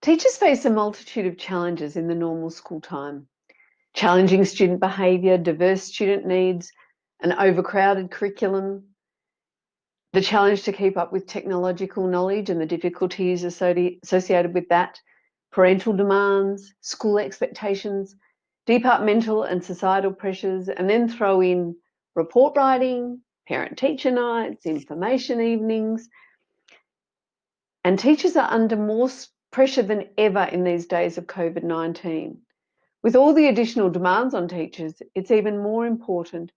Teachers face a multitude of challenges in the normal school time. Challenging student behaviour, diverse student needs, an overcrowded curriculum, the challenge to keep up with technological knowledge and the difficulties associated with that, parental demands, school expectations, departmental and societal pressures, and then throw in report writing, parent-teacher nights, information evenings. And teachers are under more pressure than ever in these days of COVID-19. With all the additional demands on teachers, it's even more important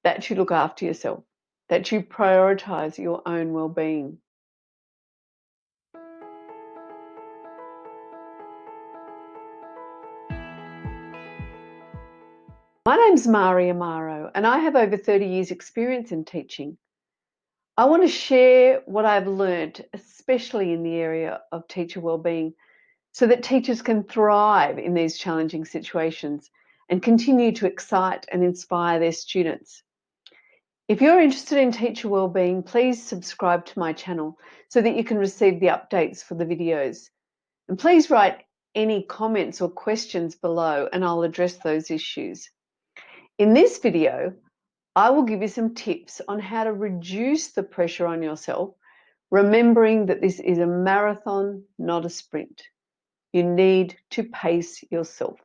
that you look after yourself, that you prioritise your own well-being. My name's Mari Amaro, and I have over 30 years' experience in teaching. I want to share what I've learned, especially in the area of teacher well-being, so that teachers can thrive in these challenging situations and continue to excite and inspire their students. If you're interested in teacher wellbeing, please subscribe to my channel so that you can receive the updates for the videos. And please write any comments or questions below and I'll address those issues. In this video, I will give you some tips on how to reduce the pressure on yourself, remembering that this is a marathon, not a sprint. You need to pace yourself.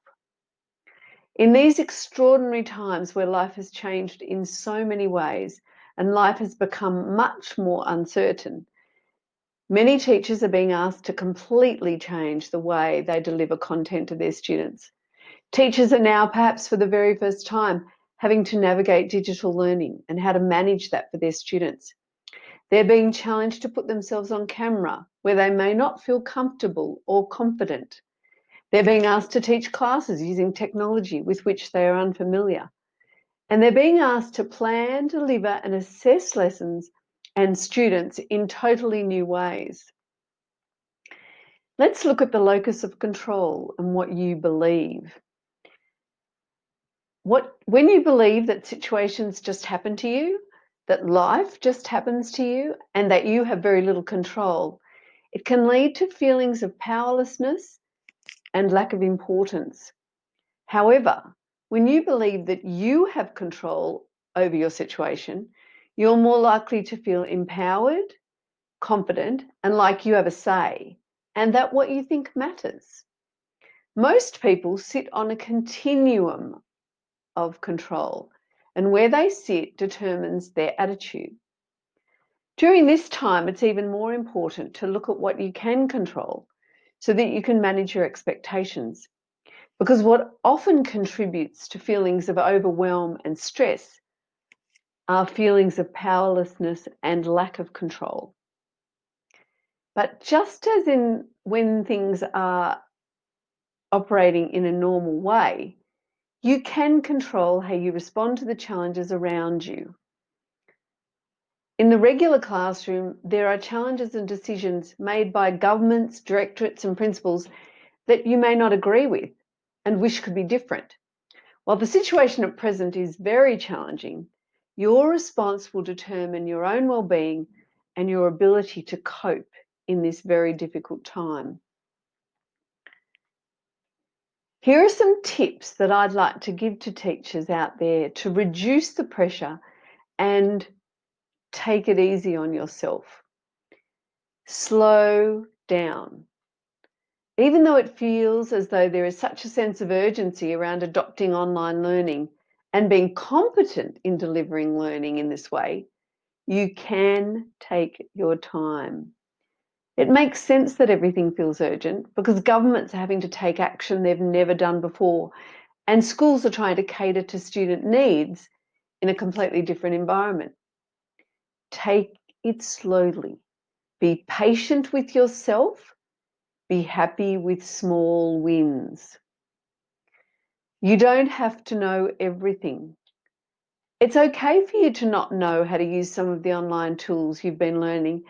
In these extraordinary times where life has changed in so many ways and life has become much more uncertain, many teachers are being asked to completely change the way they deliver content to their students. Teachers are now, perhaps for the very first time, having to navigate digital learning and how to manage that for their students. They're being challenged to put themselves on camera where they may not feel comfortable or confident. They're being asked to teach classes using technology with which they are unfamiliar. And they're being asked to plan, deliver, and assess lessons and students in totally new ways. Let's look at the locus of control and what you believe. When you believe that situations just happen to you, that life just happens to you, and that you have very little control, it can lead to feelings of powerlessness and lack of importance. However, when you believe that you have control over your situation, you're more likely to feel empowered, confident, and like you have a say, and that what you think matters. Most people sit on a continuum of control, and where they sit determines their attitude. During this time, it's even more important to look at what you can control so that you can manage your expectations. Because what often contributes to feelings of overwhelm and stress are feelings of powerlessness and lack of control. But just as in when things are operating in a normal way, you can control how you respond to the challenges around you. In the regular classroom, there are challenges and decisions made by governments, directorates, and principals that you may not agree with and wish could be different. While the situation at present is very challenging, your response will determine your own well-being and your ability to cope in this very difficult time. Here are some tips that I'd like to give to teachers out there to reduce the pressure and take it easy on yourself. Slow down. Even though it feels as though there is such a sense of urgency around adopting online learning and being competent in delivering learning in this way, you can take your time. It makes sense that everything feels urgent because governments are having to take action they've never done before, and schools are trying to cater to student needs in a completely different environment. Take it slowly. Be patient with yourself. Be happy with small wins. You don't have to know everything. It's okay for you to not know how to use some of the online tools you've been learning.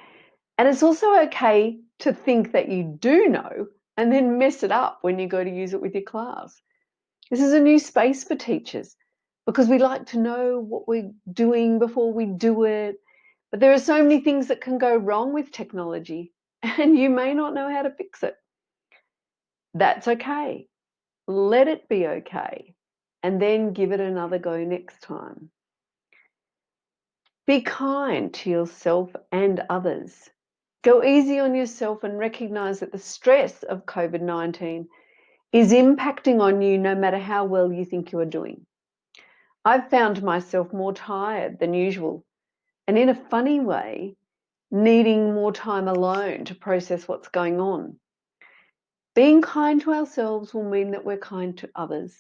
And it's also okay to think that you do know and then mess it up when you go to use it with your class. This is a new space for teachers because we like to know what we're doing before we do it. But there are so many things that can go wrong with technology and you may not know how to fix it. That's okay. Let it be okay. And then give it another go next time. Be kind to yourself and others. Go easy on yourself and recognize that the stress of COVID-19 is impacting on you no matter how well you think you are doing. I've found myself more tired than usual, and in a funny way, needing more time alone to process what's going on. Being kind to ourselves will mean that we're kind to others,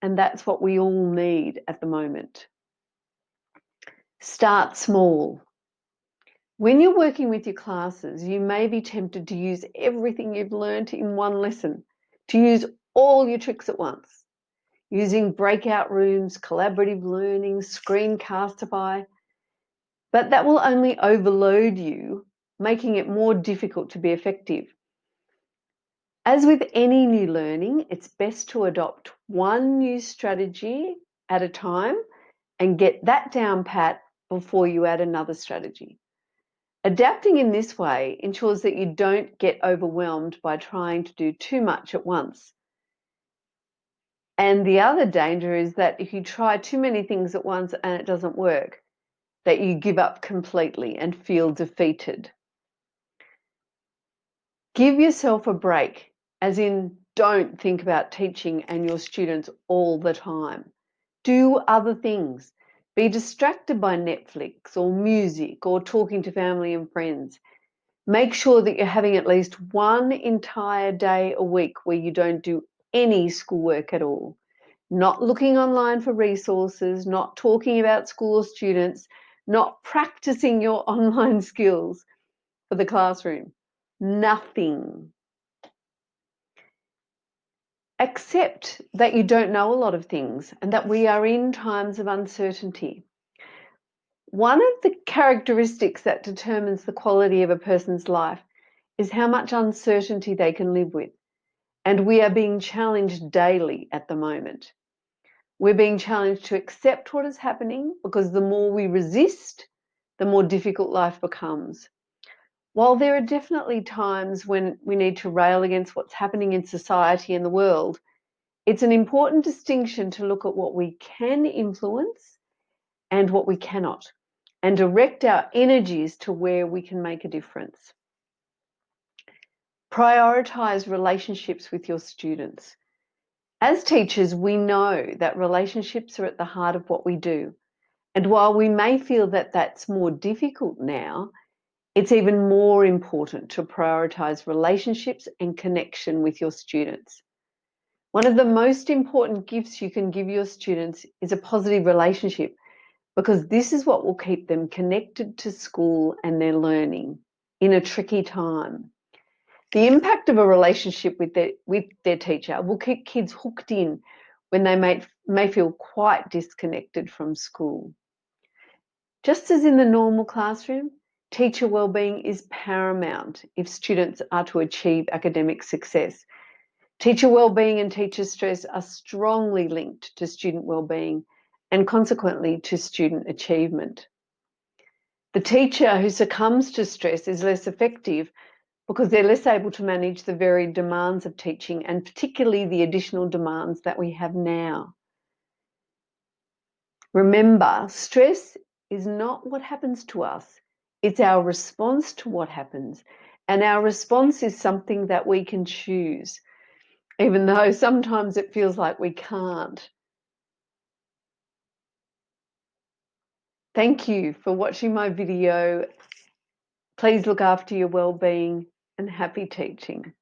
and that's what we all need at the moment. Start small. When you're working with your classes, you may be tempted to use everything you've learned in one lesson, to use all your tricks at once, using breakout rooms, collaborative learning, Screencastify, but that will only overload you, making it more difficult to be effective. As with any new learning, it's best to adopt one new strategy at a time and get that down pat before you add another strategy. Adapting in this way ensures that you don't get overwhelmed by trying to do too much at once. And the other danger is that if you try too many things at once and it doesn't work, that you give up completely and feel defeated. Give yourself a break, as in don't think about teaching and your students all the time. Do other things. Be distracted by Netflix or music or talking to family and friends. Make sure that you're having at least one entire day a week where you don't do any schoolwork at all. Not looking online for resources, not talking about school or students, not practicing your online skills for the classroom. Nothing. Accept that you don't know a lot of things and that we are in times of uncertainty. One of the characteristics that determines the quality of a person's life is how much uncertainty they can live with. And we are being challenged daily at the moment. We're being challenged to accept what is happening because the more we resist, the more difficult life becomes. While there are definitely times when we need to rail against what's happening in society and the world, it's an important distinction to look at what we can influence and what we cannot, and direct our energies to where we can make a difference. Prioritize relationships with your students. As teachers, we know that relationships are at the heart of what we do. And while we may feel that that's more difficult now, it's even more important to prioritize relationships and connection with your students. One of the most important gifts you can give your students is a positive relationship, because this is what will keep them connected to school and their learning in a tricky time. The impact of a relationship with their teacher will keep kids hooked in when they may feel quite disconnected from school. Just as in the normal classroom, teacher wellbeing is paramount if students are to achieve academic success. Teacher wellbeing and teacher stress are strongly linked to student wellbeing and consequently to student achievement. The teacher who succumbs to stress is less effective because they're less able to manage the varied demands of teaching, and particularly the additional demands that we have now. Remember, stress is not what happens to us, it's our response to what happens. And our response is something that we can choose, even though sometimes it feels like we can't. Thank you for watching my video. Please look after your well-being and happy teaching.